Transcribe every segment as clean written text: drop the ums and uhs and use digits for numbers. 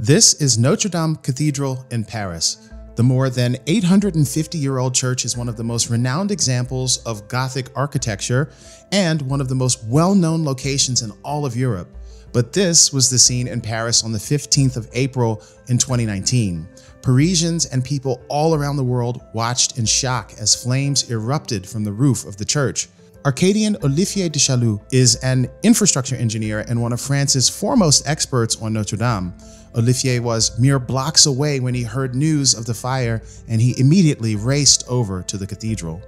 This is Notre Dame Cathedral in Paris. The more than 850-year-old church is one of the most renowned examples of Gothic architecture and one of the most well-known locations in all of Europe. But this was the scene in Paris on the 15th of April in 2019. Parisians and people all around the world watched in shock as flames erupted from the roof of the church. Arcadien Olivier de Chalut is an infrastructure engineer and one of France's foremost experts on Notre Dame. Olivier was mere blocks away when he heard news of the fire and he immediately raced over to the cathedral.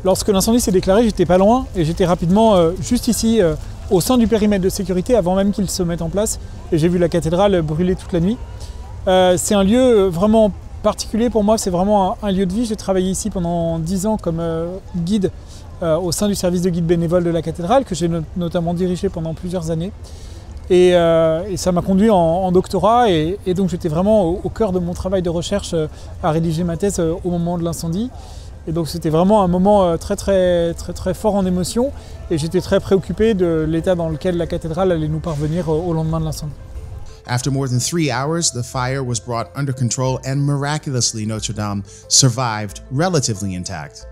Lorsque l'incendie s'est déclaré, j'étais pas loin et j'étais rapidement juste ici au sein du périmètre de sécurité avant même qu'il se mette en place et j'ai vu la cathédrale brûler toute la nuit. C'est un lieu vraiment particulier pour moi, c'est vraiment un lieu de vie. J'ai travaillé ici pendant 10 ans comme guide au sein du service de guide bénévole de la cathédrale que j'ai notamment dirigé pendant plusieurs années. Et ça m'a conduit en doctorat et donc j'étais vraiment au cœur de mon travail de recherche à rédiger ma thèse au moment de l'incendie. Et donc c'était vraiment un moment très fort en émotion et j'étais très préoccupé de l'état dans lequel la cathédrale allait nous parvenir au lendemain de l'incendie. After more than 3 hours, the fire was brought under control and miraculously Notre Dame survived relatively intact.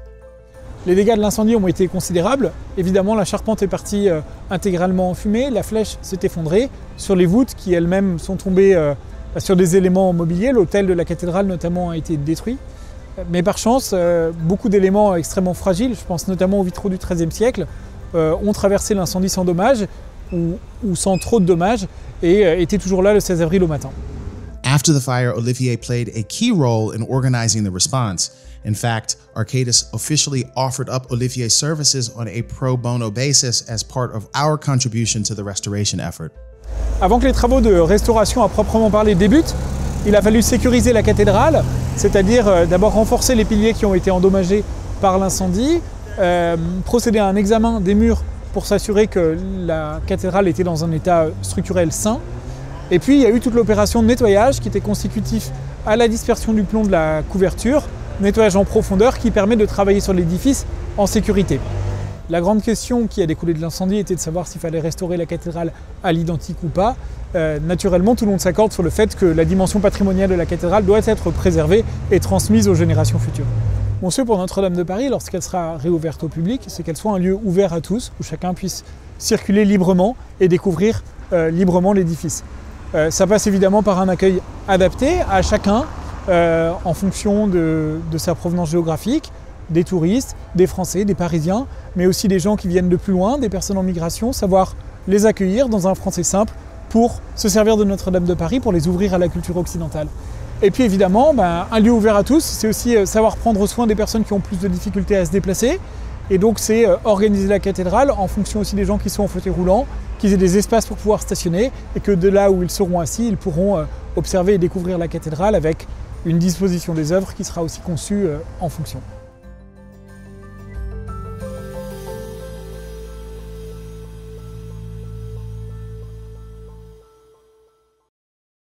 Les dégâts de l'incendie ont été considérables. Évidemment, la charpente est partie intégralement en fumée, la flèche s'est effondrée sur les voûtes qui elles-mêmes sont tombées sur des éléments mobiliers. L'autel de la cathédrale notamment a été détruit. Mais par chance, beaucoup d'éléments extrêmement fragiles, je pense notamment aux vitraux du XIIIe siècle, ont traversé l'incendie sans dommages ou sans trop de dommages et étaient toujours là le 16 avril au matin. After the fire, Olivier played a key role in organizing the response. In fact, Arcadis officially offered up Olivier's services on a pro bono basis as part of our contribution to the restoration effort. Avant que les travaux de restauration à proprement parler débutent, il a fallu sécuriser la cathédrale, c'est-à-dire d'abord renforcer les piliers qui ont été endommagés par l'incendie, procéder à un examen des murs pour s'assurer que la cathédrale était dans un état structurel sain. Et puis il y a eu toute l'opération de nettoyage qui était consécutif à la dispersion du plomb de la couverture, nettoyage en profondeur qui permet de travailler sur l'édifice en sécurité. La grande question qui a découlé de l'incendie était de savoir s'il fallait restaurer la cathédrale à l'identique ou pas. Naturellement, tout le monde s'accorde sur le fait que la dimension patrimoniale de la cathédrale doit être préservée et transmise aux générations futures. Mon souhait pour Notre-Dame de Paris, lorsqu'elle sera réouverte au public, c'est qu'elle soit un lieu ouvert à tous, où chacun puisse circuler librement et découvrir librement l'édifice. Ça passe évidemment par un accueil adapté à chacun, en fonction de sa provenance géographique, des touristes, des Français, des Parisiens, mais aussi des gens qui viennent de plus loin, des personnes en migration, savoir les accueillir dans un français simple pour se servir de Notre-Dame de Paris, pour les ouvrir à la culture occidentale. Et puis évidemment, un lieu ouvert à tous, c'est aussi savoir prendre soin des personnes qui ont plus de difficultés à se déplacer. Et donc c'est organiser la cathédrale en fonction aussi des gens qui sont en fauteuil roulant, qu'ils aient des espaces pour pouvoir stationner et que de là où ils seront assis, ils pourront observer et découvrir la cathédrale avec une disposition des œuvres qui sera aussi conçue en fonction.